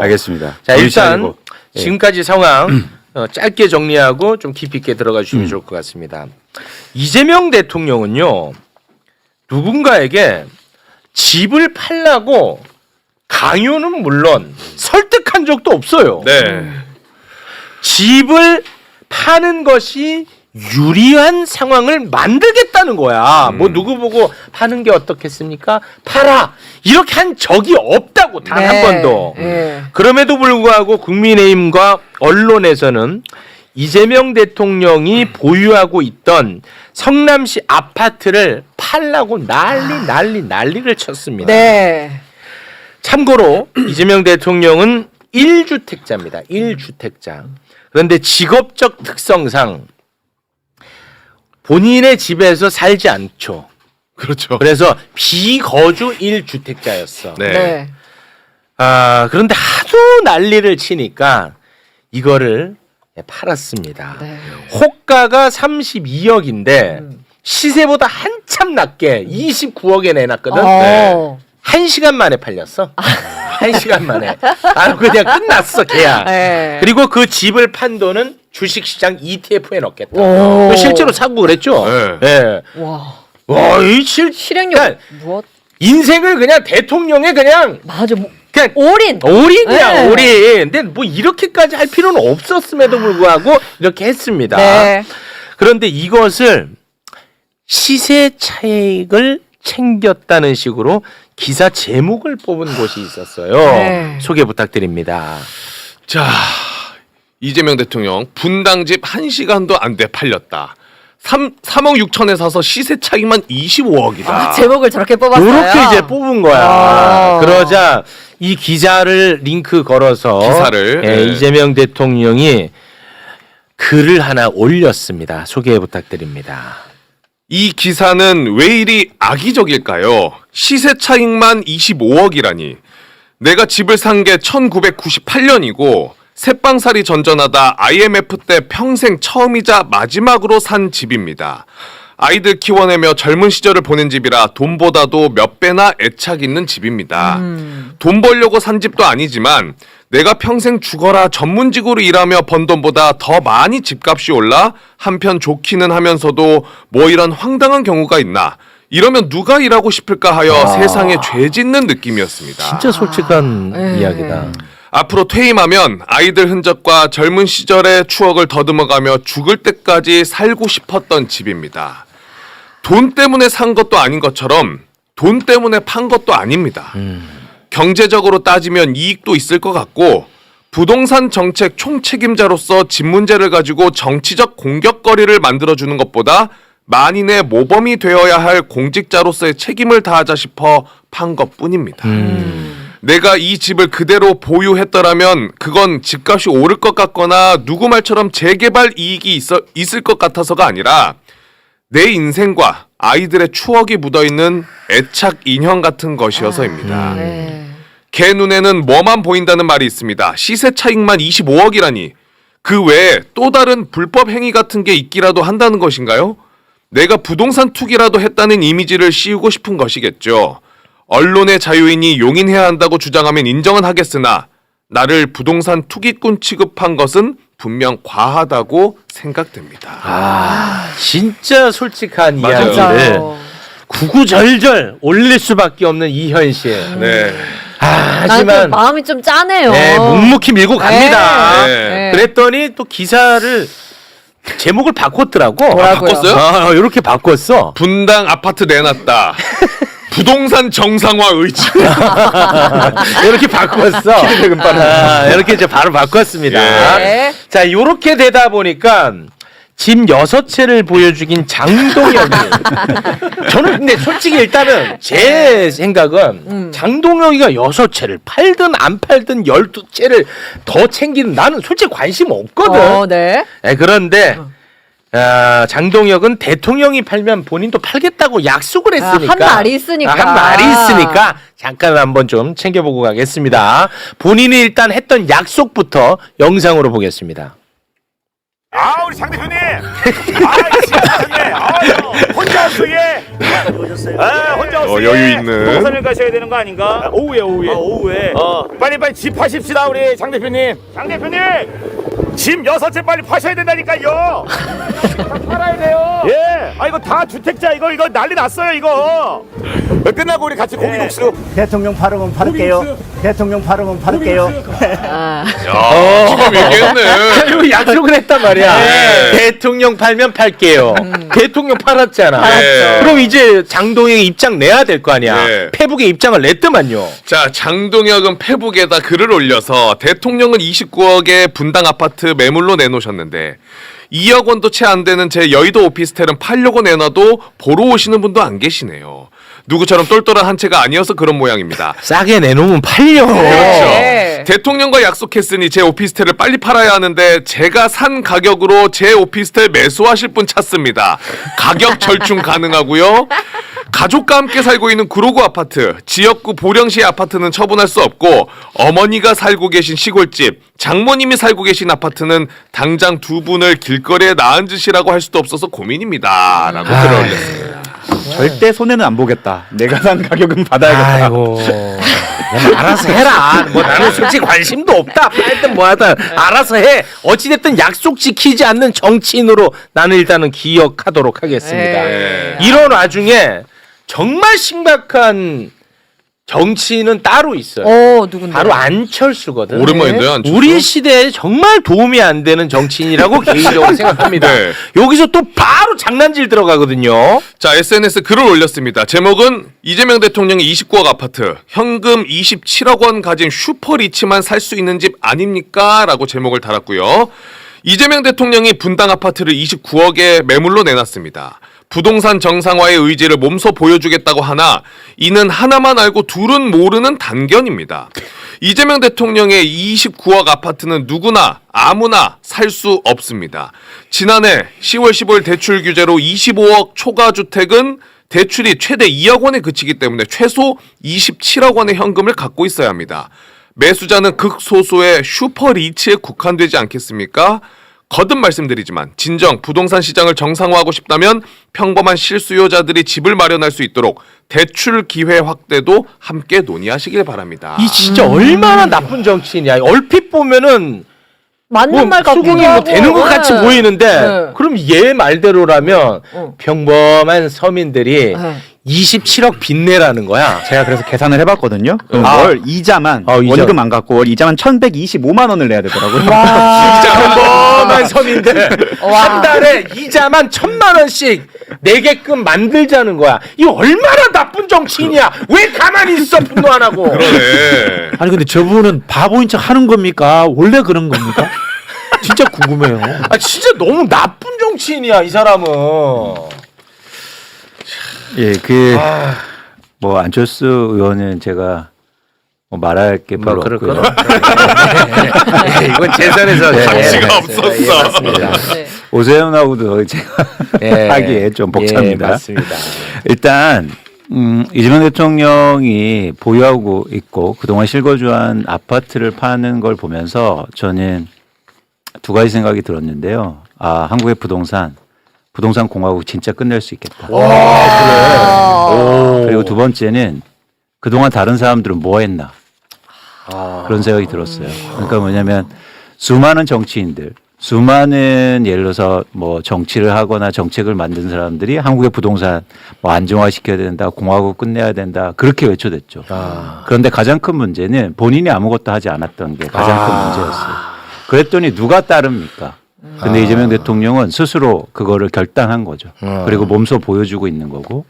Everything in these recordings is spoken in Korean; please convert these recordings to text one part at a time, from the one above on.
알겠습니다. 자, 일단 아니고. 예. 지금까지 상황 짧게 정리하고 좀 깊이 있게 들어가 주시면 좋을 것 같습니다. 이재명 대통령은요, 누군가에게 집을 팔라고 강요는 물론 설득한 적도 없어요. 네. 집을 파는 것이 유리한 상황을 만들겠다는 거야. 뭐 누구 보고 파는 게 어떻겠습니까? 팔아. 이렇게 한 적이 없다고 단 한 번도. 그럼에도 불구하고 국민의힘과 언론에서는 이재명 대통령이 보유하고 있던 성남시 아파트를 팔라고 난리를 쳤습니다. 네. 참고로 이재명 대통령은 1주택자입니다. 1주택자. 그런데 직업적 특성상 본인의 집에서 살지 않죠. 그렇죠. 그래서 비거주 1주택자였어. 네. 네. 그런데 하도 난리를 치니까 이거를 팔았습니다. 네. 호가가 32억인데 시세보다 한참 낮게 29억에 내놨거든. 어. 1시간 만에 팔렸어. 1시간 만에. 그냥 끝났어, 계약. 네. 그리고 그 집을 판 돈은 주식시장 ETF에 넣겠다. 오. 실제로 사고 그랬죠. 네. 예. 와, 이 실행력 그러니까 무엇? 인생을 그냥 대통령의 그냥 맞아. 뭐, 그냥 올인이야, 네. 올인. 근데 뭐 이렇게까지 할 필요는 없었음에도 불구하고 이렇게 했습니다. 네. 그런데 이것을 시세 차익을 챙겼다는 식으로 기사 제목을 뽑은 곳이 있었어요. 네. 소개 부탁드립니다. 자, 이재명 대통령 분당집 1시간도 안 돼 팔렸다. 3억 6천에 사서 시세 차익만 25억이다. 제목을 저렇게 뽑았어요. 이렇게 이제 뽑은 거야. 아. 그러자 이 기자를 링크 걸어서 기사를, 네. 이재명 대통령이 글을 하나 올렸습니다. 소개 부탁드립니다. 이 기사는 왜 이리 악의적일까요? 시세 차익만 25억이라니. 내가 집을 산 게 1998년이고 새빵살이 전전하다 IMF 때 평생 처음이자 마지막으로 산 집입니다. 아이들 키워내며 젊은 시절을 보낸 집이라 돈보다도 몇 배나 애착 있는 집입니다. 돈 벌려고 산 집도 아니지만 내가 평생 죽어라 전문직으로 일하며 번 돈보다 더 많이 집값이 올라 한편 좋기는 하면서도 뭐 이런 황당한 경우가 있나. 이러면 누가 일하고 싶을까 하여 세상에 죄 짓는 느낌이었습니다. 진짜 솔직한 이야기다. 앞으로 퇴임하면 아이들 흔적과 젊은 시절의 추억을 더듬어가며 죽을 때까지 살고 싶었던 집입니다. 돈 때문에 산 것도 아닌 것처럼 돈 때문에 판 것도 아닙니다. 경제적으로 따지면 이익도 있을 것 같고 부동산 정책 총책임자로서 집 문제를 가지고 정치적 공격거리를 만들어주는 것보다 만인의 모범이 되어야 할 공직자로서의 책임을 다하자 싶어 판 것뿐입니다. 내가 이 집을 그대로 보유했더라면 그건 집값이 오를 것 같거나 누구 말처럼 재개발 이익이 있을 것 같아서가 아니라 내 인생과 아이들의 추억이 묻어있는 애착 인형 같은 것이어서입니다. 네. 개 눈에는 뭐만 보인다는 말이 있습니다. 시세 차익만 25억이라니 그 외에 또 다른 불법 행위 같은 게 있기라도 한다는 것인가요? 내가 부동산 투기라도 했다는 이미지를 씌우고 싶은 것이겠죠. 언론의 자유인이 용인해야 한다고 주장하면 인정은 하겠으나 나를 부동산 투기꾼 취급한 것은 분명 과하다고 생각됩니다. 진짜 솔직한 맞아요. 이야기를 맞아요. 구구절절 올릴 수밖에 없는 이 현실. 네. 나는 하지만 또 마음이 좀 짠해요. 네, 묵묵히 밀고 갑니다. 네. 그랬더니 또 기사를 제목을 바꿨더라고. 뭐라고요? 바꿨어요? 이렇게 바꿨어. 분당 아파트 내놨다. 부동산 정상화 의지. 이렇게 바꿨어. 이렇게 이제 바로 바꿨습니다. 예. 자, 이렇게 되다 보니까 집 6채를 보여주긴 장동혁이. 저는 근데 솔직히 일단은 제 생각은 장동혁이가 6채를 팔든 안 팔든 12채를 더 챙기는 나는 솔직히 관심 없거든. 네. 그런데 장동혁은 대통령이 팔면 본인도 팔겠다고 약속을 했으니까. 한 말이 있으니까. 한 말이 있으니까 잠깐 한번 좀 챙겨보고 가겠습니다. 본인이 일단 했던 약속부터 영상으로 보겠습니다. 우리 장 대표님. 진짜 혼자 왔어요. 혼자 왔어요. 여유 있는. 부동산을 가셔야 되는 거 아닌가? 오후에. 오후에. 빨리 집 파십시다 우리 장 대표님. 장 대표님. 집 6채 빨리 파셔야 된다니까요. 다 팔아야 돼요. 예. 이거 다 주택자 이거 난리 났어요 이거. 끝나고 우리 같이 고기국수. 대통령 발음은 바를게요. 대통령 발음은 바를게요. 지금 얘기했네. 그리고 약속을 했단 말이야. 네. 대통령 팔면 팔게요. 대통령 팔았잖아. 팔았죠. 그럼 이제 장동혁 입장 내야 될 거 아니야. 네. 페북에 입장을 냈더만요. 자, 장동혁은 페북에다 글을 올려서 대통령은 29억의 분당 아파트 매물로 내놓으셨는데 2억 원도 채 안 되는 제 여의도 오피스텔은 팔려고 내놔도 보러 오시는 분도 안 계시네요. 누구처럼 똘똘한 한 채가 아니어서 그런 모양입니다. 싸게 내놓으면 팔려. 그렇죠. 대통령과 약속했으니 제 오피스텔을 빨리 팔아야 하는데 제가 산 가격으로 제 오피스텔 매수하실 분 찾습니다. 가격 절충 가능하고요. 가족과 함께 살고 있는 구로구 아파트, 지역구 보령시 아파트는 처분할 수 없고 어머니가 살고 계신 시골집, 장모님이 살고 계신 아파트는 당장 두 분을 길거리에 놔앉으시라고 할 수도 없어서 고민입니다. 라고 글을 올렸습니다. 절대 손해는 안 보겠다. 내가 산 가격은 받아야겠다. 아이고. 그냥 알아서 해라. 뭐 나는 솔직히 관심도 없다. 하여튼 뭐하든 알아서 해. 어찌됐든 약속 지키지 않는 정치인으로 나는 일단은 기억하도록 하겠습니다. 네. 이런 와중에 정말 심각한 정치인은 따로 있어요. 누군데? 바로 안철수거든. 오랜만인데요, 안철수? 우리 시대에 정말 도움이 안 되는 정치인이라고 개인적으로 생각합니다. 네. 여기서 또 바로 장난질 들어가거든요. 자, SNS 글을 올렸습니다. 제목은 이재명 대통령이 29억 아파트, 현금 27억 원 가진 슈퍼리치만 살 수 있는 집 아닙니까? 라고 제목을 달았고요. 이재명 대통령이 분당 아파트를 29억에 매물로 내놨습니다. 부동산 정상화의 의지를 몸소 보여주겠다고 하나 이는 하나만 알고 둘은 모르는 단견입니다. 이재명 대통령의 29억 아파트는 누구나 아무나 살 수 없습니다. 지난해 10월 15일 대출 규제로 25억 초과 주택은 대출이 최대 2억 원에 그치기 때문에 최소 27억 원의 현금을 갖고 있어야 합니다. 매수자는 극소수의 슈퍼리치에 국한되지 않겠습니까? 거듭 말씀드리지만 진정 부동산 시장을 정상화하고 싶다면 평범한 실수요자들이 집을 마련할 수 있도록 대출 기회 확대도 함께 논의하시길 바랍니다. 이 진짜 얼마나 나쁜 정치인이야. 얼핏 보면은 맞는 말 같기도 수긍이 하고. 되는 것 같이 네. 보이는데 네. 그럼 얘 말대로라면 평범한 서민들이 네. 27억 빚내라는 거야. 제가 그래서 계산을 해봤거든요. 그럼 아. 월 이자만 이자. 원금 안 갖고 월 이자만 1,125만 원을 내야 되더라고요. 평범한 서민들 와. 한 달에 이자만 1,000만 원씩 내게끔 만들자는 거야. 이거 얼마나 나쁜 정치인이야. 왜 가만히 있어 분노 안 하고. 그러네. 아니 근데 저분은 바보인 척 하는 겁니까? 원래 그런 겁니까? 진짜 궁금해요. 아 진짜 너무 나쁜 정치인이야 이 사람은. 예, 뭐 안철수 의원은 제가 뭐 말할 게 별로 없고요. 네, 이건 재산에서 가치가 없었어. 네. 오세훈하고도 제가 하기에 좀 벅찹니다. 예, 맞습니다. 일단 이재명 대통령이 보유하고 있고 그동안 실거주한 아파트를 파는 걸 보면서 저는 두 가지 생각이 들었는데요. 아, 한국의 부동산 공화국 진짜 끝낼 수 있겠다. 그리고 두 번째는 그동안 다른 사람들은 뭐 했나 그런 생각이 들었어요. 그러니까 뭐냐면 수많은 정치인들, 수많은 예를 들어서 뭐 정치를 하거나 정책을 만든 사람들이 한국의 부동산 뭐 안정화시켜야 된다, 공화국 끝내야 된다 그렇게 외쳐댔죠. 그런데 가장 큰 문제는 본인이 아무것도 하지 않았던 게 가장 큰 문제였어요. 그랬더니 누가 따릅니까? 근데 이재명 대통령은 스스로 그거를 결단한 거죠. 그리고 몸소 보여주고 있는 거고.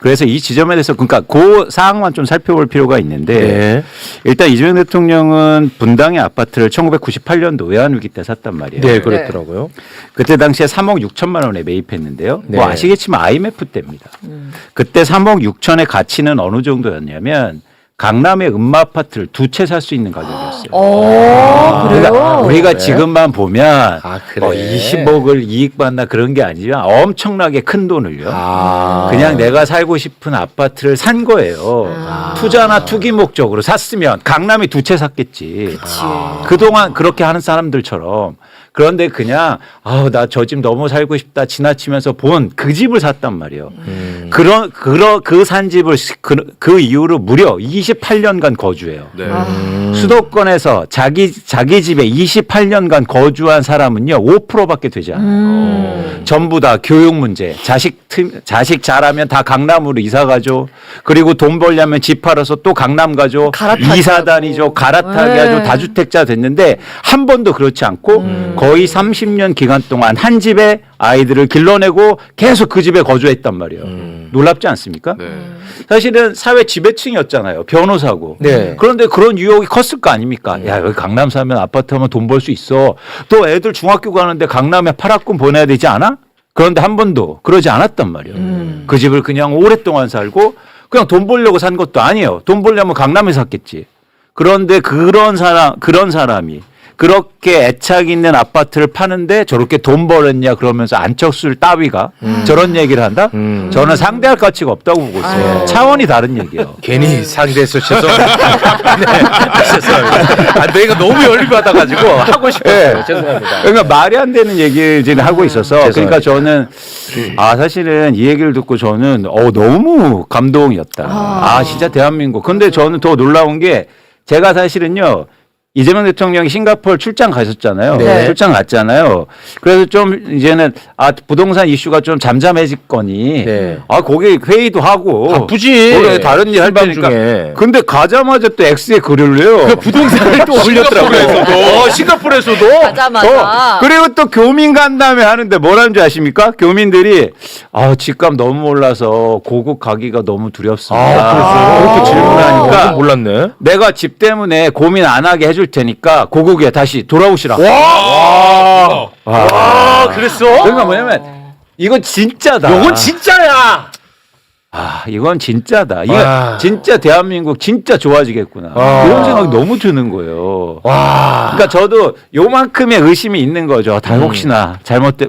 그래서 이 지점에 대해서 그러니까 그 사항만 좀 살펴볼 필요가 있는데 일단 이재명 대통령은 분당의 아파트를 1998년도 외환위기 때 샀단 말이에요. 네, 그랬더라고요. 그때 당시에 3억 6천만 원에 매입했는데요. 네. 뭐 아시겠지만 IMF 때입니다. 그때 3억 6천의 가치는 어느 정도였냐면 강남의 음마 아파트를 두 채 살 수 있는 가격이었어요. 그래요? 그러니까 우리가 지금만 보면 그래? 뭐 20억을 이익 받나 그런 게 아니지만 엄청나게 큰 돈을요. 그냥 내가 살고 싶은 아파트를 산 거예요. 투자나 투기 목적으로 샀으면 강남이 두 채 샀겠지. 그동안 그렇게 하는 사람들처럼 그런데 그냥 나 저 집 너무 살고 싶다 지나치면서 본 그 집을 샀단 말이에요. 그 산 집을 그 이후로 무려 28년간 거주해요. 네. 수도권에서 자기 집에 28년간 거주한 사람은요 5%밖에 되지 않아요. 전부 다 교육 문제, 자식 잘하면 다 강남으로 이사 가죠. 그리고 돈 벌려면 집 팔아서 또 강남 가죠. 갈아타기하고. 이사 다니죠. 갈아타기 네. 하죠. 다주택자 됐는데 한 번도 그렇지 않고 거의 30년 기간 동안 한 집에 아이들을 길러내고 계속 그 집에 거주했단 말이에요. 놀랍지 않습니까? 네. 사실은 사회 지배층이었잖아요. 변호사고. 네. 그런데 그런 유혹이 컸을 거 아닙니까? 야, 여기 강남 사면 아파트 하면 돈 벌 수 있어. 또 애들 중학교 가는데 강남에 팔학금 보내야 되지 않아? 그런데 한 번도 그러지 않았단 말이에요. 그 집을 그냥 오랫동안 살고 그냥 돈 벌려고 산 것도 아니에요. 돈 벌려면 강남에 샀겠지. 그런데 그런 사람이 그렇게 애착 있는 아파트를 파는데 저렇게 돈 벌었냐 그러면서 안철수 따위가 저런 얘기를 한다? 저는 상대할 가치가 없다고 보고 있어요. 차원이 다른 얘기예요. 괜히 상대해서 죄송합니다. 네, 죄송합니다. 내가 너무 열받아가지고 하고 싶어요. 죄송합니다. 그러니까 말이 안 되는 얘기를 하고 있어서 그러니까 저는 사실은 이 얘기를 듣고 저는 너무 감동이었다. 진짜 대한민국. 근데 저는 더 놀라운 게 제가 사실은요. 이재명 대통령이 싱가포르 출장 가셨잖아요. 네. 출장 갔잖아요. 그래서 좀 이제는 부동산 이슈가 좀 잠잠해졌거니. 네. 거기 회의도 하고. 바쁘지. 그래, 다른 일 할 출방 테니까. 중에. 근데 가자마자 또 X에 글을 내요. 그 부동산을 또 올렸더라고요. 싱가포르에서도. 가자마자. 그리고 또 교민 간담회 하는데 뭐라는 줄 아십니까? 교민들이 집값 너무 올라서 고국 가기가 너무 두렵습니다. 그렇게 질문하니까 몰랐네. 내가 집 때문에 고민 안 하게 해줄 테니까 고국에 다시 돌아오시라. 와, 그랬어? 그러니까 뭐냐면 이건 진짜다. 요건 진짜야. 이건 진짜다. 이거 와. 진짜 대한민국 진짜 좋아지겠구나. 이런 생각이 너무 드는 거예요. 와. 그러니까 저도 요만큼의 의심이 있는 거죠. 혹시나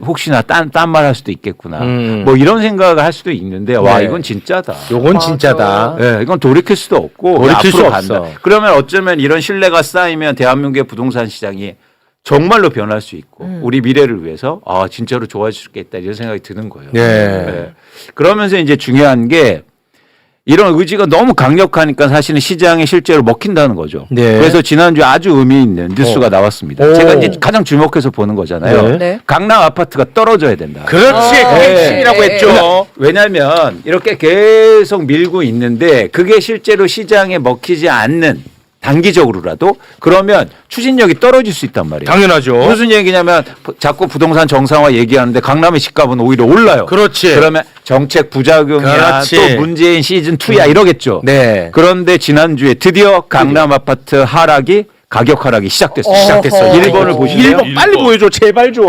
혹시나 딴 말 할 수도 있겠구나. 뭐 이런 생각을 할 수도 있는데 네. 이건 진짜다. 요건 진짜다. 네, 이건 돌이킬 수도 없고 돌이킬 수 앞으로 없어. 간다. 그러면 어쩌면 이런 신뢰가 쌓이면 대한민국의 부동산 시장이 정말로 변할 수 있고 우리 미래를 위해서 진짜로 좋아질 수 있겠다 이런 생각이 드는 거예요. 네. 그러면서 이제 중요한 게 이런 의지가 너무 강력하니까 사실은 시장에 실제로 먹힌다는 거죠. 네. 그래서 지난주에 아주 의미 있는 뉴스가 나왔습니다. 오. 제가 이제 가장 주목해서 보는 거잖아요. 네. 네. 강남 아파트가 떨어져야 된다. 그렇지. 그 핵심이라고 네. 했죠. 왜냐하면 이렇게 계속 밀고 있는데 그게 실제로 시장에 먹히지 않는 단기적으로라도 그러면 추진력이 떨어질 수 있단 말이에요. 당연하죠. 무슨 얘기냐면 자꾸 부동산 정상화 얘기하는데 강남의 집값은 오히려 올라요. 그렇지. 그러면 정책 부작용이야 그렇지. 또 문재인 시즌 2야 이러겠죠. 네. 그런데 지난주에 드디어 강남 아파트 하락이 가격 하락이 시작됐어요. 시작됐어요. 1번을 보시면 1번 빨리 보여줘. 제발 좀.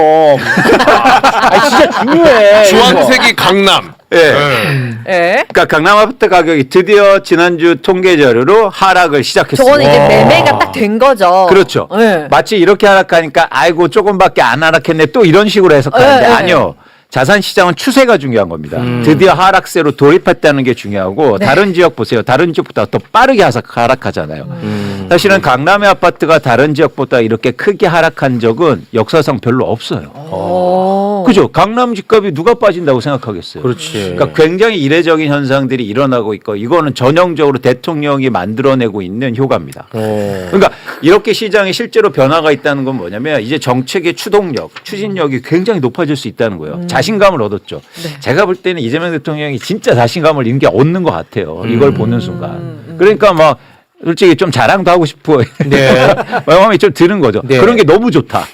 진짜 중요해. 주황색이 강남. 예. 그러니까 강남 아파트 가격이 드디어 지난주 통계 자료로 하락을 시작했습니다. 저거는 이제 매매가 딱 된 거죠. 그렇죠. 예. 마치 이렇게 하락하니까 아이고 조금밖에 안 하락했네 또 이런 식으로 해석하는데 예, 예. 아니요. 자산 시장은 추세가 중요한 겁니다. 드디어 하락세로 돌입했다는 게 중요하고 다른 지역 보세요. 다른 지역보다 더 빠르게 하락하잖아요. 사실은 강남의 아파트가 다른 지역보다 이렇게 크게 하락한 적은 역사상 별로 없어요. 그죠? 강남 집값이 누가 빠진다고 생각하겠어요. 그렇지. 그러니까 굉장히 이례적인 현상들이 일어나고 있고 이거는 전형적으로 대통령이 만들어내고 있는 효과입니다. 그러니까 이렇게 시장에 실제로 변화가 있다는 건 뭐냐면 이제 정책의 추동력, 추진력이 굉장히 높아질 수 있다는 거예요. 자신감을 얻었죠. 제가 볼 때는 이재명 대통령이 진짜 자신감을 얻는 것 같아요. 이걸 보는 순간. 그러니까 막 솔직히 좀 자랑도 하고 싶고 네. 마음이 좀 드는 거죠. 네. 그런 게 너무 좋다.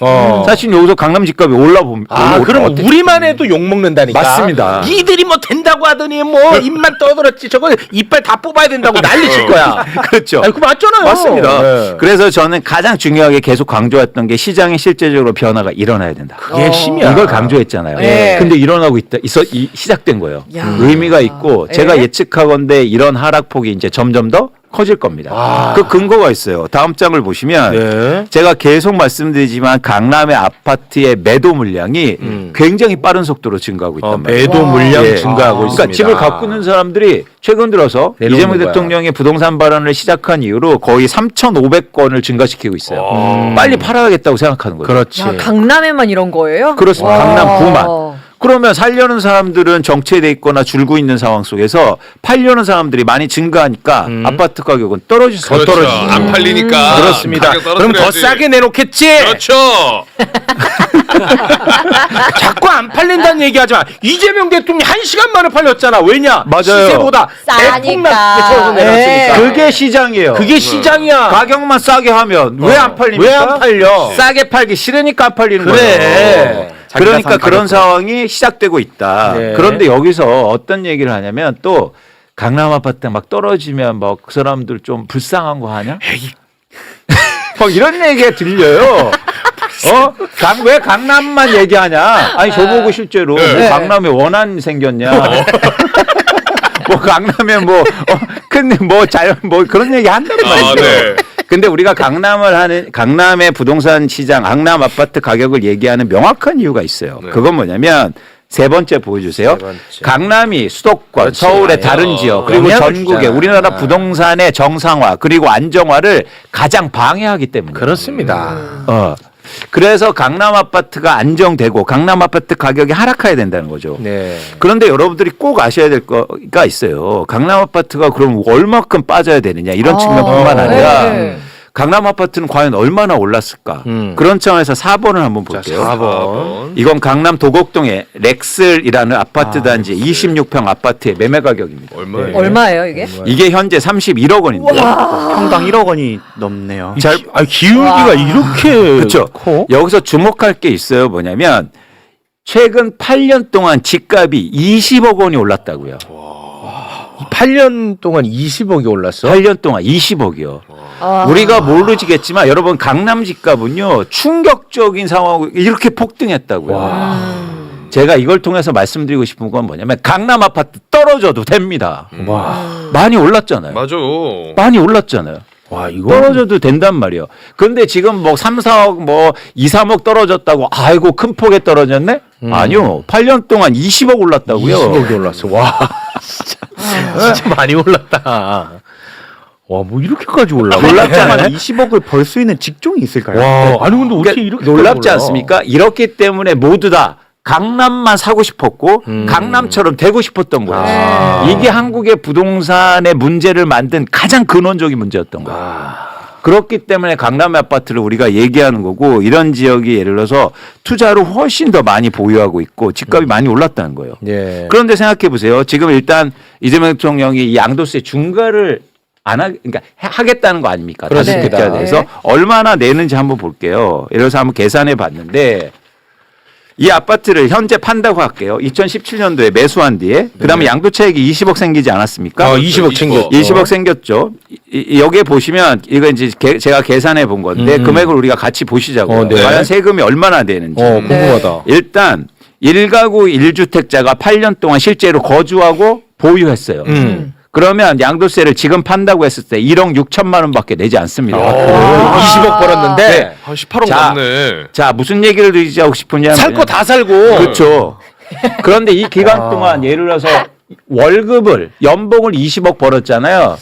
사실 여기서 강남 집값이 올라보면 그럼 어떻게 우리만 해도 욕 먹는다니까. 맞습니다. 이들이 뭐 된다고 하더니 뭐 입만 떠들었지. 저거 이빨 다 뽑아야 된다고 난리칠 거야. 그렇죠. 아니, 그거 맞잖아요. 맞습니다. 네. 그래서 저는 가장 중요하게 계속 강조했던 게 시장에 실제적으로 변화가 일어나야 된다. 그게 핵심이야. 이걸 강조했잖아요. 네. 근데 일어나고 시작된 거예요. 야. 의미가 있고 제가 네. 예측하건대 이런 하락폭이 이제 점점 더 커질 겁니다. 그 근거가 있어요. 다음 장을 보시면 네. 제가 계속 말씀드리지만 강남의 아파트의 매도 물량이 굉장히 빠른 속도로 증가하고 있단 말이에요. 매도 물량 예. 증가하고 그러니까 있습니다. 집을 갖고 있는 사람들이 최근 들어서 내놓는 이재명 거야. 대통령의 부동산 발언을 시작한 이후로 거의 3,500건을 증가시키고 있어요. 빨리 팔아야겠다고 생각하는 거죠. 그렇지. 야, 강남에만 이런 거예요? 그렇습니다. 와. 강남 9만. 그러면 살려는 사람들은 정체돼 있거나 줄고 있는 상황 속에서 팔려는 사람들이 많이 증가하니까 아파트 가격은 떨어질 수가 그렇죠. 떨어지죠. 안 팔리니까. 그렇습니다. 가격 그럼 더 떨어뜨려야지. 싸게 내놓겠지. 그렇죠. 자꾸 안 팔린다는 얘기하지 마. 이재명 대통령 1시간 만에 팔렸잖아. 왜냐? 맞아요. 시세보다 싸니까. 대폭락에 쳐서 내놨으니까. 그게 시장이에요. 그게 시장이야. 가격만 싸게 하면 왜 안 팔립니까? 왜 안 팔려? 싸게 팔기 싫으니까 안 팔리는 그래. 거예요. 자기가 그러니까 산 그런 가격으로. 상황이 시작되고 있다. 네. 그런데 여기서 어떤 얘기를 하냐면 또 강남 아파트 막 떨어지면 막 그 사람들 좀 불쌍한 거 하냐? 막 이런 얘기가 들려요. 왜 강남만 얘기하냐? 아니 저보고 실제로 뭐 강남에 원한 생겼냐? 뭐 강남에 근데 뭐 그런 얘기 한단 말이죠. 아, 네. 근데 우리가 강남의 부동산 시장, 강남 아파트 가격을 얘기하는 명확한 이유가 있어요. 네. 그건 뭐냐면 세 번째 보여주세요. 세 번째. 강남이 수도권, 그렇지. 서울의 아니요. 다른 지역, 그리고 영향을 전국의 주잖아. 우리나라 부동산의 정상화 그리고 안정화를 가장 방해하기 때문에. 그렇습니다. 그래서 강남 아파트가 안정되고 강남 아파트 가격이 하락해야 된다는 거죠. 네. 그런데 여러분들이 꼭 아셔야 될 거가 있어요. 강남 아파트가 그럼 얼마큼 빠져야 되느냐 이런 측면뿐만 아니라 네. 강남 아파트는 과연 얼마나 올랐을까? 그런 차원에서 4번을 한번 볼게요. 4번. 이건 강남 도곡동의 렉슬이라는 아파트 단지 26평 아파트의 매매 가격입니다. 얼마예요? 얼마예요, 이게? 이게 현재 31억 원인데요. 평당 1억 원이 넘네요. 기울기가 이렇게 그렇죠. 커? 여기서 주목할 게 있어요. 뭐냐면 최근 8년 동안 집값이 20억 원이 올랐다고요. 8년 동안 20억이 올랐어? 8년 동안 20억이요. 아. 우리가 모르시겠지만 여러분 강남 집값은요 충격적인 상황 이렇게 폭등했다고요. 제가 이걸 통해서 말씀드리고 싶은 건 뭐냐면 강남 아파트 떨어져도 됩니다. 와. 많이 올랐잖아요. 맞아. 많이 올랐잖아요. 와, 이거 떨어져도 된단 말이에요. 그런데 지금 뭐 3, 4억 뭐 2, 3억 떨어졌다고 아이고 큰 폭에 떨어졌네? 아니요. 8년 동안 20억 올랐다고요. 20억이 올랐어. 와. 진짜 많이 올랐다. 와, 뭐 이렇게까지 올라? 놀랍지만 20억을 벌 수 있는 직종이 있을까요? 와, 아니 근데 어떻게 그러니까 이렇게 놀랍지 않습니까? 이렇기 때문에 모두 다 강남만 사고 싶었고 강남처럼 되고 싶었던 거예요. 이게 한국의 부동산의 문제를 만든 가장 근원적인 문제였던 거예요. 그렇기 때문에 강남 아파트를 우리가 얘기하는 거고 이런 지역이 예를 들어서 투자를 훨씬 더 많이 보유하고 있고 집값이 많이 올랐다는 거예요. 예. 그런데 생각해 보세요. 지금 일단 이재명 대통령이 이 양도세 중과를 그러니까 하겠다는 거 아닙니까? 그렇습니다. 다시 대표해서 네. 얼마나 내는지 한번 볼게요. 예를 들어서 한번 계산해 봤는데 이 아파트를 현재 판다고 할게요. 2017년도에 매수한 뒤에 그다음에 양도차익이 20억 생기지 않았습니까? 20억 챙겨. 20억 생겼죠. 여기에 보시면 이거 이제 제가 계산해 본 건데 금액을 우리가 같이 보시자고요. 네. 과연 세금이 얼마나 되는지. 궁금하다. 일단 1가구 1주택자가 8년 동안 실제로 거주하고 보유했어요. 그러면 양도세를 지금 판다고 했을 때 1억 6천만 원밖에 내지 않습니다. 20억 벌었는데 네. 한 18억 자, 남네. 자, 무슨 얘기를 드리자고 싶으냐면 살 거 다 살고. 그렇죠. 그런데 이 기간 동안 예를 들어서 월급을 연봉을 20억 벌었잖아요.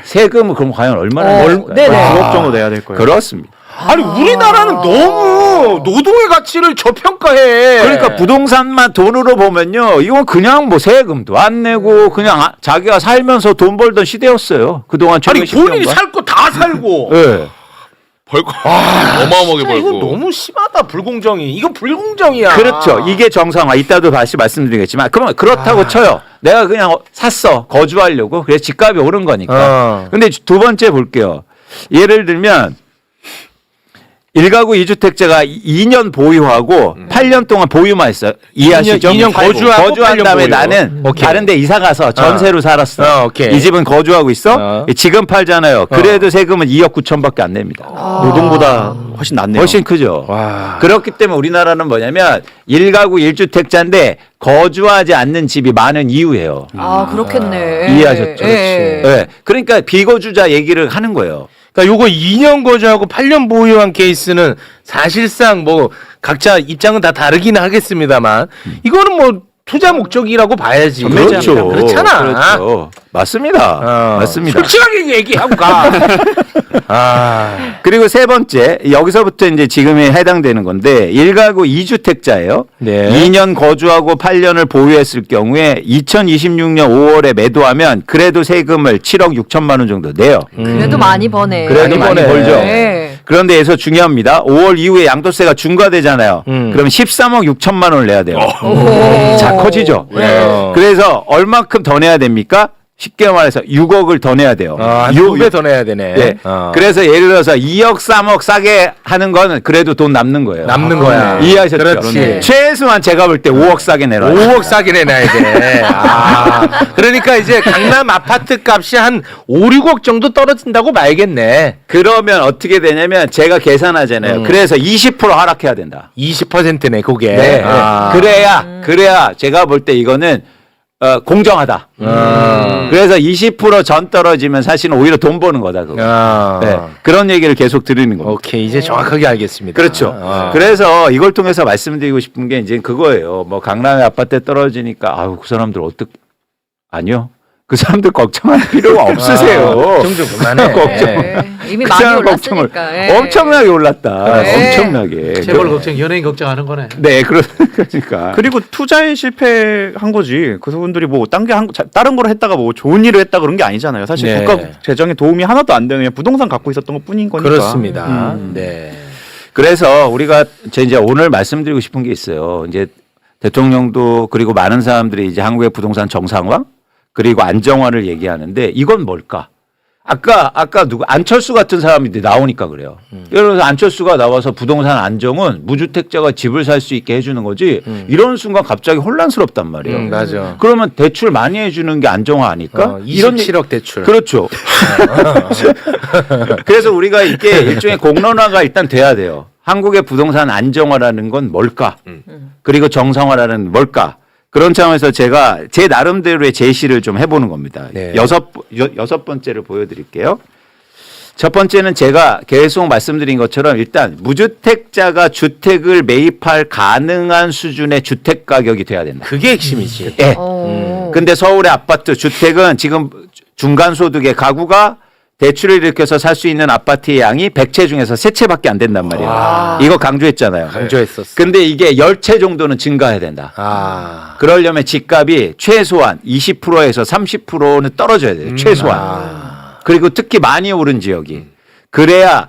세금을 그럼 과연 얼마나 낼까요? 네네. 9억 정도 내야 될 거예요. 그렇습니다. 아니 우리나라는 너무 노동의 가치를 저평가해. 그러니까 부동산만 돈으로 보면요. 이건 그냥 뭐 세금도 안 내고 그냥 자기가 살면서 돈 벌던 시대였어요. 그동안 아니 최근 본인이 10년간. 살 거 다 살고. 네. 벌고 어마어마하게 진짜 이건 벌고. 너무 심하다 불공정이. 이건 불공정이야. 그렇죠. 이게 정상화. 이따도 다시 말씀드리겠지만 그러면 그렇다고 쳐요. 내가 그냥 샀어. 거주하려고. 그래서 집값이 오른 거니까. 근데 두 번째 볼게요. 예를 들면 1가구 2주택자가 2년 보유하고 8년 동안 보유만 했어요. 이해하시죠? 2년 거주하고 거주한 8년 다음에 보유. 나는 오케이. 다른 데 이사 가서 전세로 살았어. 오케이. 이 집은 거주하고 있어. 지금 팔잖아요. 그래도 세금은 2억 9천밖에 안 냅니다. 노동보다 훨씬 낫네요. 훨씬 크죠. 와. 그렇기 때문에 우리나라는 뭐냐면 1가구 1주택자인데 거주하지 않는 집이 많은 이유예요. 아, 그렇겠네. 이해하셨죠? 예. 네. 그러니까 비거주자 얘기를 하는 거예요. 그러니까 요거 2년 거주하고 8년 보유한 케이스는 사실상 뭐 각자 입장은 다 다르긴 하겠습니다만 이거는 뭐 투자 목적이라고 봐야지. 그렇죠. 그렇잖아. 그렇죠. 맞습니다. 맞습니다. 솔직하게 얘기하고 가. 아. 그리고 세 번째, 여기서부터 이제 지금에 해당되는 건데 1가구 2주택자예요. 네. 2년 거주하고 8년을 보유했을 경우에 2026년 5월에 매도하면 그래도 세금을 7억 6천만 원 정도 내요. 그래도 많이 버네. 그래도 많이 벌죠. 네. 그런데 여기서 중요합니다. 5월 이후에 양도세가 중과되잖아요. 그럼 13억 6천만 원을 내야 돼요. 자, 커지죠. 네. 그래서 얼마큼 더 내야 됩니까? 쉽게 말해서 6억을 더 내야 돼요. 한 2배 더 내야 되네. 네. 그래서 예를 들어서 2억, 3억 싸게 하는 거는 그래도 돈 남는 거예요. 남는 거야. 이해하셨죠? 그렇지. 최소한 제가 볼 때 5억 싸게 내라. 5억 싸게 내놔야 돼. 아, 그러니까 이제 강남 아파트 값이 한 5, 6억 정도 떨어진다고 봐야겠네. 그러면 어떻게 되냐면 제가 계산하잖아요. 그래서 20% 하락해야 된다. 20%네, 그게. 네. 아. 그래야 제가 볼 때 이거는 공정하다. 그래서 20% 떨어지면 사실은 오히려 돈 버는 거다. 그거. 아. 네. 그런 얘기를 계속 드리는 겁니다. 오케이, 이제 정확하게 알겠습니다. 그렇죠. 아. 그래서 이걸 통해서 말씀드리고 싶은 게 이제 그거예요. 뭐 강남의 아파트에 떨어지니까 아유 그 사람들 아니요. 그 사람들 걱정할 필요가 없으세요. 걱정 좀 그만해. 걱정. 네. 이미 그 많이 사람 올랐으니까. 걱정을 예. 엄청나게 올랐다. 네. 엄청나게. 재벌 걱정, 연예인 걱정하는 거네. 네, 그러니까. 그리고 투자에 실패한 거지. 그분들이 뭐 다른 걸 했다가 뭐 좋은 일을 했다 그런 게 아니잖아요. 사실 네. 국가 재정에 도움이 하나도 안 되는 그냥 부동산 갖고 있었던 것 뿐인 거니까. 그렇습니다. 네. 그래서 우리가 이제 오늘 말씀드리고 싶은 게 있어요. 이제 대통령도 그리고 많은 사람들이 이제 한국의 부동산 정상화 그리고 안정화를 얘기하는데 이건 뭘까? 아까 안철수 같은 사람이 나오니까 그래요. 예를 들어서 안철수가 나와서 부동산 안정은 무주택자가 집을 살 수 있게 해주는 거지. 이런 순간 갑자기 혼란스럽단 말이에요. 맞아. 그러면 대출 많이 해주는 게 안정화 아닐까? 27억 대출. 그렇죠. 그래서 우리가 이게 일종의 공론화가 일단 돼야 돼요. 한국의 부동산 안정화라는 건 뭘까? 그리고 정상화라는 뭘까? 그런 차원에서 제가 제 나름대로의 제시를 좀 해보는 겁니다. 네. 여섯 번째를 보여드릴게요. 첫 번째는 제가 계속 말씀드린 것처럼 일단 무주택자가 주택을 매입할 가능한 수준의 주택 가격이 돼야 된다. 그게 핵심이지. 예. 근데 서울의 아파트 주택은 지금 중간 소득의 가구가 대출을 일으켜서 살 수 있는 아파트의 양이 100채 중에서 3채밖에 안 된단 말이에요. 와. 이거 강조했잖아요. 강조했었어. 근데 이게 10채 정도는 증가해야 된다. 아. 그러려면 집값이 최소한 20%에서 30%는 떨어져야 돼요. 최소한. 그리고 특히 많이 오른 지역이. 그래야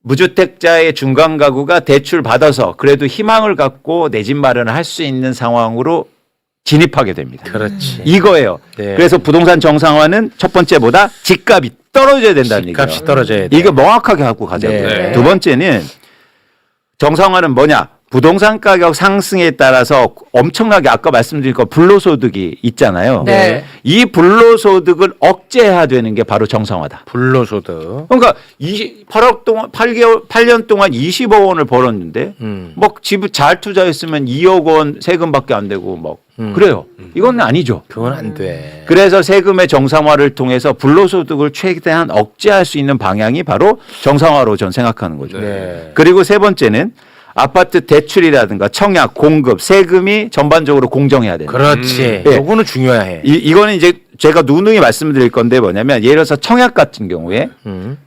무주택자의 중간 가구가 대출 받아서 그래도 희망을 갖고 내 집 마련을 할 수 있는 상황으로 진입하게 됩니다. 그렇지. 이거예요. 네. 그래서 부동산 정상화는 첫 번째보다 집값이 떨어져야 된다는 얘기예요. 집값이 떨어져야 돼. 이거 명확하게 갖고 가자고요. 네. 두 번째는 정상화는 뭐냐? 부동산 가격 상승에 따라서 엄청나게 아까 말씀드린 거 불로소득이 있잖아요. 네. 이 불로소득을 억제해야 되는 게 바로 정상화다. 불로소득. 그러니까 8억 동안 8년 동안 20억 원을 벌었는데 뭐 집 잘 투자했으면 2억 원 세금밖에 안 되고 뭐 그래요. 이건 아니죠. 그건 안 돼. 그래서 세금의 정상화를 통해서 불로소득을 최대한 억제할 수 있는 방향이 바로 정상화로 전 생각하는 거죠. 네. 그리고 세 번째는 아파트 대출이라든가 청약, 공급, 세금이 전반적으로 공정해야 된다. 그렇지. 예. 요거는 중요해. 이거는 이제 제가 누누이 말씀드릴 건데 뭐냐면 예를 들어서 청약 같은 경우에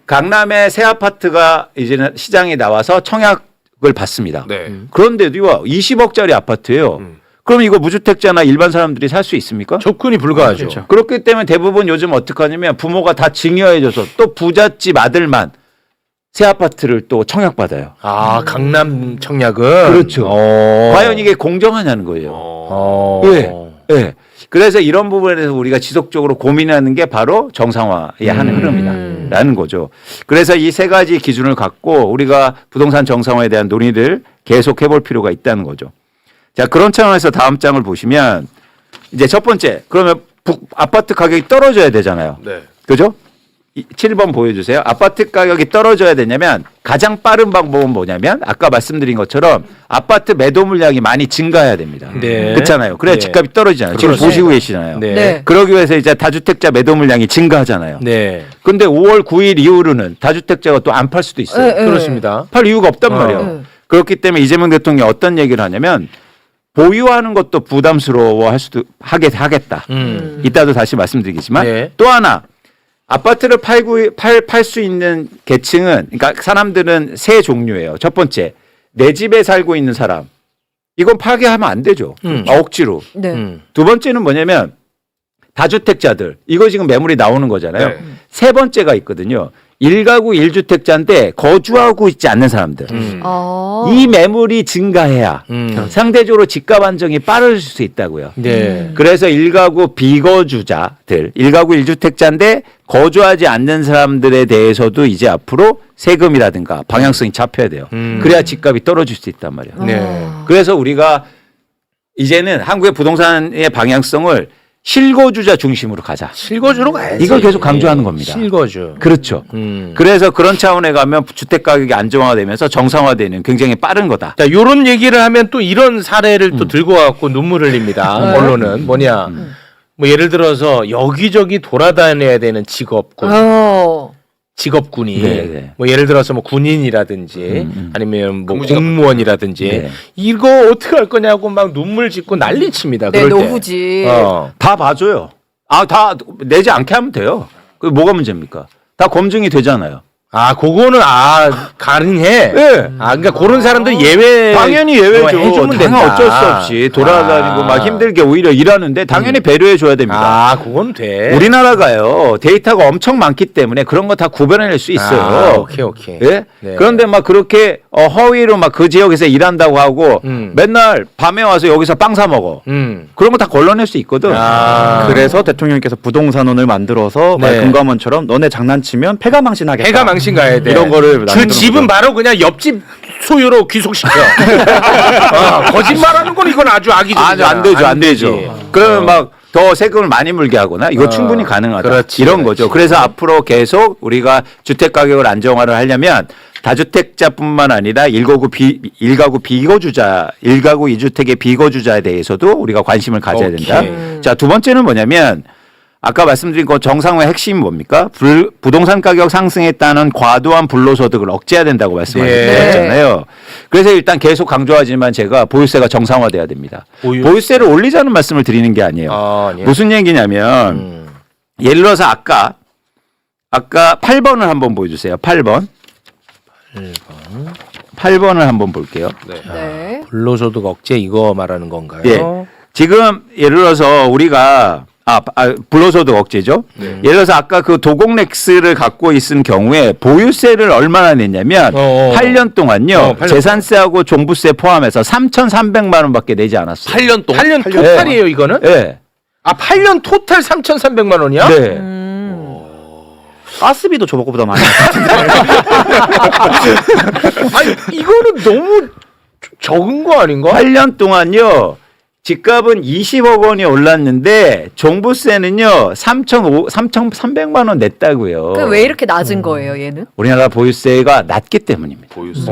강남에 새 아파트가 이제는 시장에 나와서 청약을 받습니다. 네. 그런데도요 20억짜리 아파트예요. 그럼 이거 무주택자나 일반 사람들이 살 수 있습니까? 조건이 불가하죠. 그렇기 때문에 대부분 요즘 어떻게 하냐면 부모가 다 증여해줘서 또 부잣집 아들만 새 아파트를 또 청약받아요. 아, 강남 청약은? 그렇죠. 어. 과연 이게 공정하냐는 거예요. 어. 왜? 네. 그래서 이런 부분에 대해서 우리가 지속적으로 고민하는 게 바로 정상화의 하는 흐름이다라는 거죠. 그래서 이 세 가지 기준을 갖고 우리가 부동산 정상화에 대한 논의를 계속 해볼 필요가 있다는 거죠. 자, 그런 차원에서 다음 장을 보시면 이제 첫 번째, 그러면 아파트 가격이 떨어져야 되잖아요. 네. 그죠? 7번 보여주세요. 아파트 가격이 떨어져야 되냐면 가장 빠른 방법은 뭐냐면 아까 말씀드린 것처럼 아파트 매도 물량이 많이 증가해야 됩니다. 네. 그렇잖아요. 그래야 네. 집값이 떨어지잖아요. 지금 그렇죠. 보시고 계시잖아요. 네. 네. 그러기 위해서 이제 다주택자 매도 물량이 증가하잖아요. 네. 근데 5월 9일 이후로는 다주택자가 또 안 팔 수도 있어요. 네. 그렇습니다. 팔 이유가 없단 말이에요. 네. 그렇기 때문에 이재명 대통령이 어떤 얘기를 하냐면 보유하는 것도 부담스러워 하겠다. 이따도 다시 말씀드리겠지만 네. 또 하나 아파트를 팔 수 있는 계층은 그러니까 사람들은 세 종류예요. 첫 번째 내 집에 살고 있는 사람 이건 파괴하면 안 되죠. 억지로. 네. 두 번째는 뭐냐면 다주택자들 이거 지금 매물이 나오는 거잖아요. 네. 세 번째가 있거든요. 1가구 1주택자인데 거주하고 있지 않는 사람들. 이 매물이 증가해야 상대적으로 집값 안정이 빠를 수 있다고요. 네. 그래서 1가구 비거주자들, 1가구 1주택자인데 거주하지 않는 사람들에 대해서도 이제 앞으로 세금이라든가 방향성이 잡혀야 돼요. 그래야 집값이 떨어질 수 있단 말이에요. 네. 그래서 우리가 이제는 한국의 부동산의 방향성을 실거주자 중심으로 가자. 실거주로 가야지. 이걸 계속 강조하는 겁니다. 실거주. 그렇죠. 그래서 그런 차원에 가면 주택 가격이 안정화되면서 정상화되는 굉장히 빠른 거다. 자, 요런 얘기를 하면 또 이런 사례를 또 들고 와갖고 눈물 흘립니다. 네. 언론은 뭐냐. 뭐 예를 들어서 여기저기 돌아다녀야 되는 직업군. 직업군이 네. 뭐 예를 들어서 뭐 군인이라든지 아니면 뭐 근무지가 공무원이라든지 네. 이거 어떻게 할 거냐고 막 눈물 짓고 난리칩니다. 네, 그럴 때. 노후지. 다 봐줘요. 다 내지 않게 하면 돼요. 그 뭐가 문제입니까? 다 검증이 되잖아요. 아, 그거는 가능해. 네. 그러니까 그런 사람들 예외. 당연히 예외죠. 뭐 해주면 당연 된다. 어쩔 수 없이 돌아다니고 막 힘들게 오히려 일하는데 당연히 배려해 줘야 됩니다. 아, 그건 돼. 우리나라가요 데이터가 엄청 많기 때문에 그런 거 다 구별해낼 수 있어요. 오케이. 예? 네. 그런데 막 그렇게 허위로 막 그 지역에서 일한다고 하고 맨날 밤에 와서 여기서 빵 사 먹어. 그런 거 다 걸러낼 수 있거든. 그래서 대통령께서 부동산원을 만들어서 네. 금감원처럼 너네 장난치면 폐가망신하겠다. 폐가망신 가야 돼. 이런 거를 그 만드는 집은 거죠. 바로 그냥 옆집 소유로 귀속시켜. 거짓말하는 건 이건 아주 악의적이잖아. 안 되죠. 안 되죠. 되지. 그러면 막 더 세금을 많이 물게 하거나 이거 충분히 가능하다. 그렇지, 이런 그렇지. 거죠. 그래서 앞으로 계속 우리가 주택 가격을 안정화를 하려면 다주택자뿐만 아니라 1가구 비거주자, 1가구 2주택의 비거주자에 대해서도 우리가 관심을 가져야 된다. 오케이. 자, 두 번째는 뭐냐면 아까 말씀드린 그 정상화의 핵심이 뭡니까? 부동산 가격 상승에 따른 과도한 불로소득을 억제해야 된다고 말씀하셨잖아요. 그래서 일단 계속 강조하지만 제가 보유세가 정상화돼야 됩니다. 보유세를 올리자는 말씀을 드리는 게 아니에요. 예. 무슨 얘기냐면 예를 들어서 아까 8번을 한번 보여주세요. 8번을 한번 볼게요. 네. 불로소득 억제 이거 말하는 건가요? 예. 지금 예를 들어서 우리가 불로소득 억제죠. 예를 들어서 아까 그 도공렉스를 갖고 있은 경우에 보유세를 얼마나 냈냐면 8년 동안요. 8년 재산세하고 종부세 포함해서 3,300만 원밖에 내지 않았어요. 8년 동안 8년 토탈이에요, 이거는? 네. 8년 토탈 3,300만 원이야? 네. 가스비도 저거보다 많이. 아니, 이거는 너무 적은 거 아닌가? 8년 동안요. 집값은 20억 원이 올랐는데 종부세는요 3,300만 원 냈다고요. 그 왜 이렇게 낮은 거예요, 얘는? 우리나라 보유세가 낮기 때문입니다. 보유세.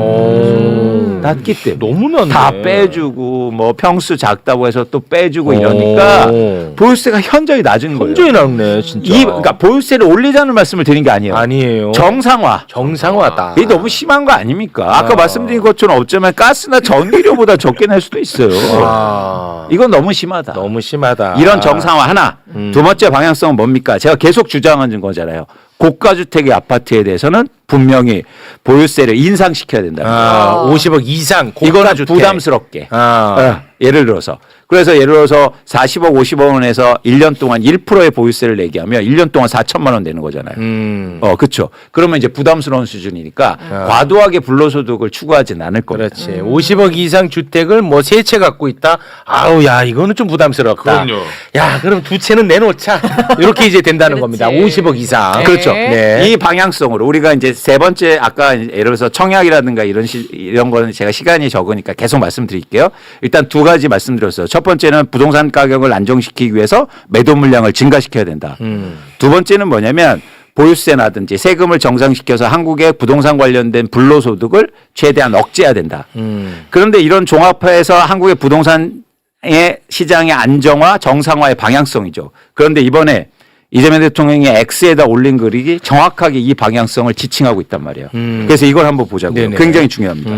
낮기 때문에 너무 낮네. 다 빼주고 뭐 평수 작다고 해서 또 빼주고 이러니까 보유세가 현저히 낮은 거예요. 현저히 낮네, 진짜. 그러니까 보유세를 올리자는 말씀을 드린 게 아니에요. 아니에요. 어. 정상화다. 이게 너무 심한 거 아닙니까? 아까 말씀드린 것처럼 어쩌면 가스나 전기료보다 적게 낼 수도 있어요. 이건 너무 심하다. 너무 심하다. 이런 정상화 하나. 두 번째 방향성은 뭡니까? 제가 계속 주장하는 거잖아요. 고가주택의 아파트에 대해서는 분명히 보유세를 인상시켜야 된다. 50억 이상 이거는 고가주택. 부담스럽게. 예를 들어서 그래서 예를 들어서 40억, 50억 원에서 1년 동안 1%의 보유세를 내게 하면 1년 동안 4천만 원 되는 거잖아요. 그렇죠. 그러면 이제 부담스러운 수준이니까 과도하게 불로소득을 추구하진 않을 겁니다. 그렇지. 50억 이상 주택을 뭐 세 채 갖고 있다. 아우 야 이거는 좀 부담스럽다. 그럼요. 야 그럼 두 채는 내놓자. 이렇게 이제 된다는 겁니다. 50억 이상. 네. 그렇죠. 네. 이 방향성으로 우리가 이제 세 번째 아까 예를 들어서 청약이라든가 이런 거는 제가 시간이 적으니까 계속 말씀드릴게요. 일단 두 가지 말씀드렸어요. 첫 번째는 부동산 가격을 안정시키기 위해서 매도 물량을 증가시켜야 된다. 두 번째는 뭐냐면 보유세라든지 세금을 정상시켜서 한국의 부동산 관련된 불로소득을 최대한 억제해야 된다. 그런데 이런 종합화해서 한국의 부동산의 시장의 안정화, 정상화의 방향성이죠. 그런데 이번에 이재명 대통령이 X에다 올린 글이 정확하게 이 방향성을 지칭하고 있단 말이에요. 그래서 이걸 한번 보자고요. 네네. 굉장히 중요합니다.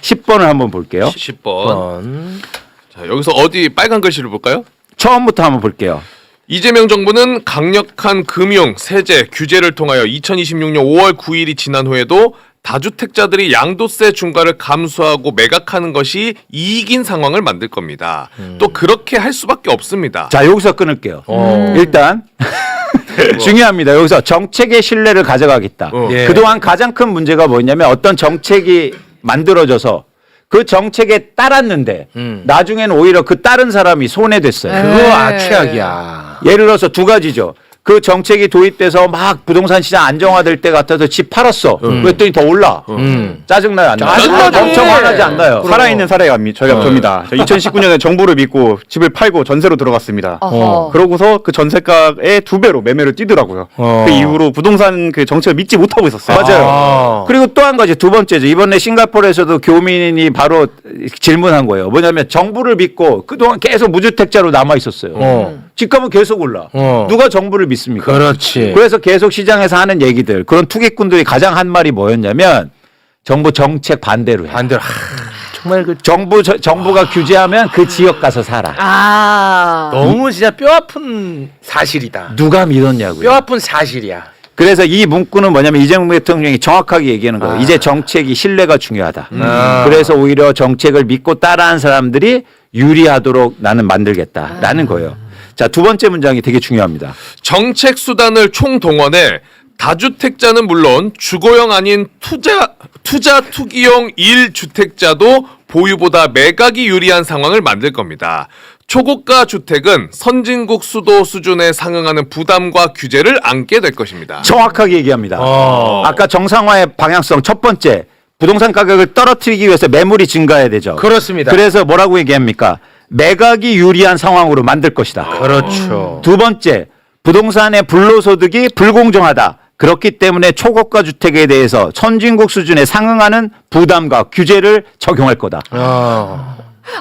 10번을 한번 볼게요. 10번. 자, 여기서 어디 빨간 글씨를 볼까요? 처음부터 한번 볼게요. 이재명 정부는 강력한 금융, 세제, 규제를 통하여 2026년 5월 9일이 지난 후에도 다주택자들이 양도세 중과를 감수하고 매각하는 것이 이익인 상황을 만들 겁니다. 또 그렇게 할 수밖에 없습니다. 자, 여기서 끊을게요. 일단 중요합니다. 여기서 정책의 신뢰를 가져가겠다. 예. 그동안 가장 큰 문제가 뭐냐면 어떤 정책이 만들어져서 그 정책에 따랐는데 나중에는 오히려 그 따른 사람이 손해됐어요. 그거 최악이야. 예를 들어서 두 가지죠. 그 정책이 도입돼서 막 부동산 시장 안정화될 때 같아서 집 팔았어. 그랬더니 더 올라. 짜증나요? 안 나요? 짜증나죠. 엄청 화나지 않나요? 살아있는 사례가 접니다. 2019년에 정부를 믿고 집을 팔고 전세로 들어갔습니다. 어허. 그러고서 그 전세가의 2배로 매매를 뛰더라고요. 그 이후로 부동산 그 정책을 믿지 못하고 있었어요. 맞아요. 그리고 또 한 가지 두 번째죠. 이번에 싱가포르에서도 교민이 바로 질문한 거예요. 뭐냐면 정부를 믿고 그동안 계속 무주택자로 남아 있었어요. 집값은 계속 올라. 누가 정부를 믿습니까? 그렇지. 그래서 계속 시장에서 하는 얘기들 그런 투기꾼들이 가장 한 말이 뭐였냐면 정부 정책 반대로 해. 반대로 정말 그 정부가 규제하면 그 지역 가서 살아. 아. 너무 진짜 뼈 아픈 사실이다. 누가 믿었냐고요. 뼈 아픈 사실이야. 그래서 이 문구는 뭐냐면 이재명 대통령이 정확하게 얘기하는 거예요. 이제 정책이 신뢰가 중요하다. 그래서 오히려 정책을 믿고 따라한 사람들이 유리하도록 나는 만들겠다라는 거예요. 자, 두 번째 문장이 되게 중요합니다. 정책 수단을 총동원해 다주택자는 물론 주거용 아닌 투기용 1주택자도 보유보다 매각이 유리한 상황을 만들 겁니다. 초고가 주택은 선진국 수도 수준에 상응하는 부담과 규제를 안게 될 것입니다. 정확하게 얘기합니다. 아까 정상화의 방향성 첫 번째 부동산 가격을 떨어뜨리기 위해서 매물이 증가해야 되죠. 그렇습니다. 그래서 뭐라고 얘기합니까? 매각이 유리한 상황으로 만들 것이다. 그렇죠. 두 번째, 부동산의 불로소득이 불공정하다. 그렇기 때문에 초고가 주택에 대해서 선진국 수준에 상응하는 부담과 규제를 적용할 거다.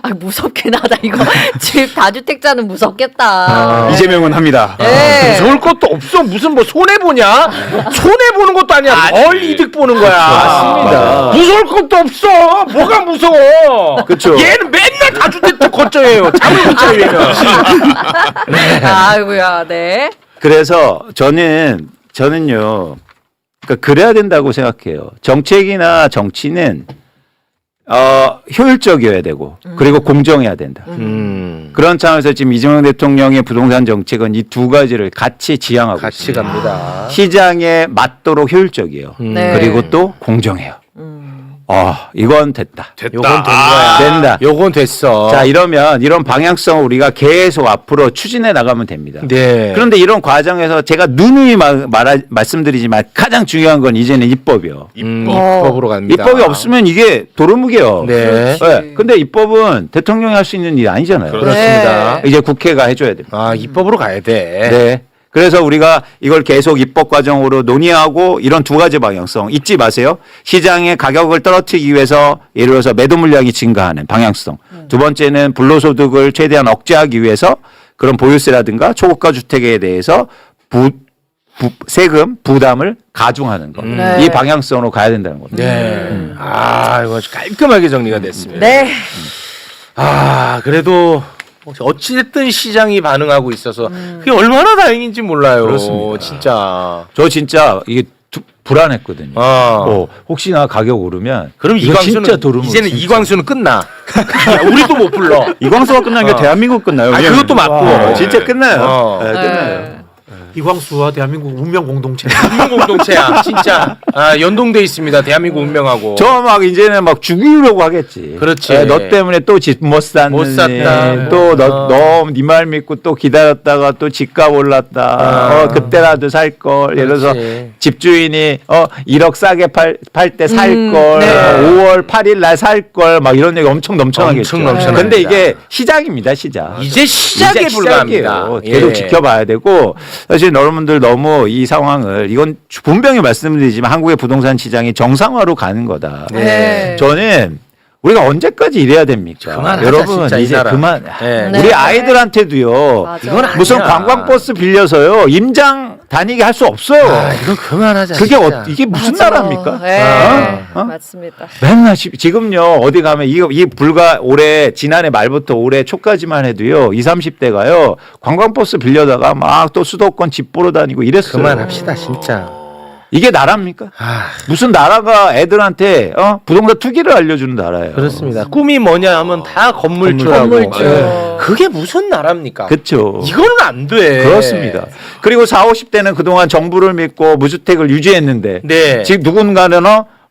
아, 무섭긴 하다 이거. 집 다주택자는 무섭겠다. 이재명은 합니다. 네. 무서울 것도 없어. 무슨 뭐 손해 보냐? 손해 보는 것도 아니야. 덜 이득 보는 거야. 맞습니다. 무서울 것도 없어. 뭐가 무서워? 그쵸. 얘는 맨날 다주택자 걱정해요. 잠을 못 자요 얘는. 아이고야, 네. 그래서 저는요, 그러니까 그래야 된다고 생각해요. 정책이나 정치는 효율적이어야 되고 그리고 공정해야 된다. 그런 차원에서 지금 이재명 대통령의 부동산 정책은 이 두 가지를 같이 지향하고 같이 있습니다. 갑니다. 시장에 맞도록 효율적이에요. 네. 그리고 또 공정해요. 이건 됐다. 됐다. 요건 된 거야. 된다. 요건 됐어. 자, 이러면 이런 방향성을 우리가 계속 앞으로 추진해 나가면 됩니다. 네. 그런데 이런 과정에서 제가 누누이 말씀드리지만 가장 중요한 건 이제는 입법이요. 입법으로 갑니다. 입법이 없으면 이게 도루묵이에요. 네. 네. 근데 입법은 대통령이 할 수 있는 일이 아니잖아요. 그렇습니다. 이제 국회가 해줘야 됩니다. 아, 입법으로 가야 돼. 네. 그래서 우리가 이걸 계속 입법 과정으로 논의하고 이런 두 가지 방향성 잊지 마세요. 시장의 가격을 떨어뜨리기 위해서 예를 들어서 매도 물량이 증가하는 방향성. 두 번째는 불로소득을 최대한 억제하기 위해서 그런 보유세라든가 초고가 주택에 대해서 세금 부담을 가중하는 것. 네. 이 방향성으로 가야 된다는 겁니다. 네. 아, 이거 아주 깔끔하게 정리가 됐습니다. 네. 아, 그래도 어찌됐든 시장이 반응하고 있어서 그게 얼마나 다행인지 몰라요. 그렇습니다. 진짜. 저 진짜 이게 불안했거든요. 혹시나 가격 오르면 그럼 이거 진짜 이광수는 도루묵 이제는 진짜. 이광수는 끝나. 우리도 못 불러. 이광수가 끝나는 게 대한민국 끝나요. 아 왜냐면 그것도 맞고. 진짜 끝나요. 어. 네, 끝나요. 이광수와 대한민국 운명 공동체. 운명 공동체야 진짜. 연동돼 있습니다. 대한민국 운명하고. 저 막 이제는 막 죽이려고 하겠지. 그렇지. 너 때문에 또 집 못 샀느니, 못 샀다. 또 너 네 말 믿고 또 기다렸다가 또 집값 올랐다. 그때라도 살 걸. 예를 들어서 그렇지. 집주인이 1억 싸게 팔 때 살 걸. 네. 5월 8일 날 살 걸. 막 이런 얘기 엄청 넘쳐나겠죠. 엄청 넘쳐납니다. 근데 이게 시작입니다. 시작. 이제 시작에 불과합니다. 시작이에요. 계속 예. 지켜봐야 되고 사실 여러분들 너무 이 상황을 이건 분명히 말씀드리지만 한국의 부동산 시장이 정상화로 가는 거다. 네. 저는 우리가 언제까지 이래야 됩니까? 그만하자, 여러분 진짜 이 이제 나라. 그만. 네. 네. 우리 아이들한테도요. 맞아. 이건 아니야. 무슨 관광버스 빌려서요 임장 다니게 할 수 없어요. 이거 그만하자. 그게 진짜. 이게 무슨 맞아. 나라입니까? 네. 어? 맞습니다. 맨날 지금요 어디 가면 이 불과 올해 지난해 말부터 올해 초까지만 해도요 20, 30대가요 관광버스 빌려다가 막 또 수도권 집 보러 다니고 이랬어요. 그만합시다 진짜. 이게 나라입니까? 무슨 나라가 애들한테 부동산 투기를 알려주는 나라예요. 그렇습니다. 꿈이 뭐냐 하면 다 건물주라고. 건물주. 예. 그게 무슨 나라입니까? 그렇죠. 이거는 안 돼. 그렇습니다. 그리고 40, 50대는 그동안 정부를 믿고 무주택을 유지했는데 네. 지금 누군가는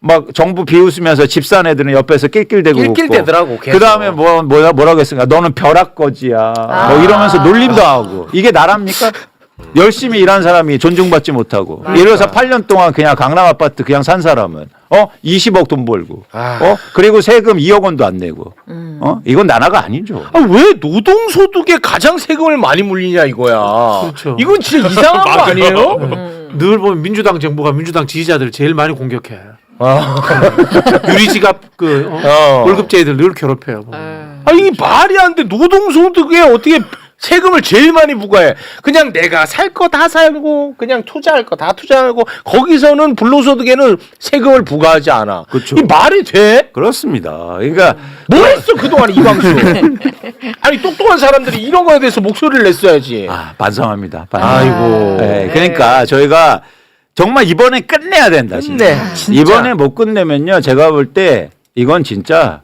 막 정부 비웃으면서 집 산 애들은 옆에서 낄낄대고 낄낄대더라고, 계속. 그 다음에 뭐라고 했습니까? 너는 벼락거지야. 뭐 이러면서 놀림도 하고. 이게 나랍니까? 열심히 일한 사람이 존중받지 못하고. 예를 들어서 8년 동안 그냥 강남 아파트 그냥 산 사람은 20억 돈 벌고. 그리고 세금 2억 원도 안 내고. 이건 나라가 아니죠. 왜 노동소득에 가장 세금을 많이 물리냐 이거야. 그렇죠. 이건 진짜 이상한 거 아니에요? 늘 보면 민주당 정부가 민주당 지지자들 제일 많이 공격해. 유리지갑 월급제들 늘 괴롭혀요. 이게 말이 안 돼. 노동소득에 어떻게 세금을 제일 많이 부과해. 그냥 내가 살 거 다 살고 그냥 투자할 거 다 투자하고 거기서는 불로소득에는 세금을 부과하지 않아. 그렇죠. 이 말이 돼? 그렇습니다. 그러니까 뭐 했어 그동안 이광수? 아니 똑똑한 사람들이 이런 거에 대해서 목소리를 냈어야지. 반성합니다. 아이고. 네, 그러니까 저희가 정말 이번에 끝내야 된다. 진짜. 이번에 못 끝내면요. 제가 볼 때 이건 진짜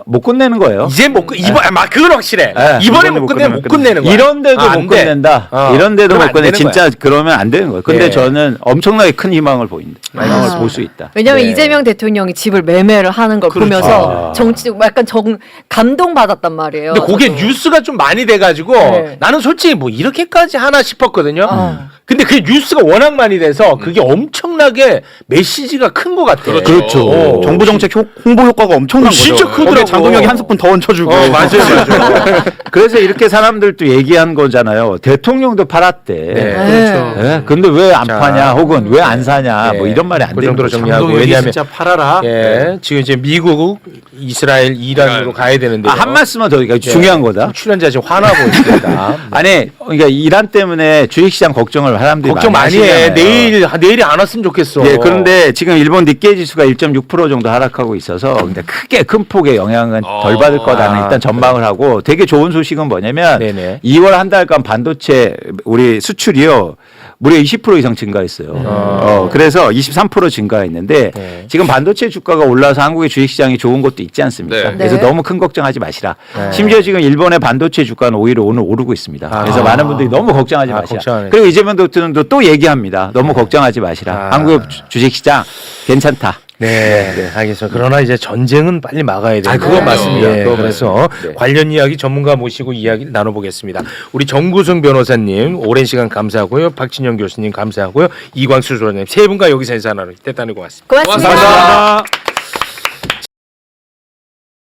못 끝내는 거예요. 이제 그건 확실해. 네, 이번에 못 끝내면 못 끝내는 거야. 이런데도 안 못 돼. 끝낸다. 이런데도 그러면 못 안 끝내. 되는 진짜 거야. 그러면 안 되는 거예요. 근데 예. 저는 엄청나게 큰 희망을 보인다. 희망을 볼 수 있다. 왜냐하면 네. 이재명 대통령이 집을 매매를 하는 걸 그렇죠. 보면서 정치 약간 감동 받았단 말이에요. 근데 그게 저도. 뉴스가 좀 많이 돼가지고 네. 나는 솔직히 뭐 이렇게까지 하나 싶었거든요. 근데 그 뉴스가 워낙 많이 돼서 그게 엄청나게 메시지가 큰 것 같아. 그렇죠. 정부 정책 홍보 효과가 엄청난 거죠. 진짜 크더라고. 거기에 장동혁이 한 스푼 더 얹혀주고. 맞아요. 그래서 이렇게 사람들도 얘기한 거잖아요. 대통령도 팔았대. 네. 그렇죠. 네, 근데 왜 안 자, 파냐 혹은 왜 안 사냐 네. 뭐 이런 말이 안 그 되는 정도로 거죠. 정리하고 장동혁이 왜냐하면 진짜 팔아라. 예, 지금 이제 미국, 이스라엘, 이란으로 가야 되는데 한 말씀만 더 드릴게요. 중요한 거다. 출연자 지금 화나고 있습니다. 아니 그러니까 이란 때문에 주식시장 걱정을 사람들이 걱정 많이 해. 하시잖아요. 내일이 안 왔으면 좋겠어. 예, 그런데 지금 일본 니케이 지수가 1.6% 정도 하락하고 있어서 근데 크게 큰 폭의 영향은 덜 받을 거다는 일단 전망을 하고 되게 좋은 소식은 뭐냐면 네네. 2월 한 달간 반도체 우리 수출이요. 무려 20% 이상 증가했어요. 그래서 23% 증가했는데 네. 지금 반도체 주가가 올라서 한국의 주식시장이 좋은 것도 있지 않습니까? 네. 그래서 네. 너무 큰 걱정하지 마시라. 네. 심지어 지금 일본의 반도체 주가는 오히려 오늘 오르고 있습니다. 그래서 많은 분들이 너무 걱정하지 마시라. 걱정하네. 그리고 이재명 대통령도 또 얘기합니다. 너무 걱정하지 마시라. 한국의 주식시장 괜찮다. 네, 알겠습니다. 그러나 이제 전쟁은 빨리 막아야 돼요. 그건 맞습니다. 예, 그건 그래서 맞습니다. 네. 관련 이야기 전문가 모시고 이야기를 나눠보겠습니다. 우리 정구승 변호사님 오랜 시간 감사하고요. 박진영 교수님 감사하고요. 이광수 소장님 세 분과 여기서 인사 나누기 대단히 고맙습니다. 고맙습니다. 감사합니다.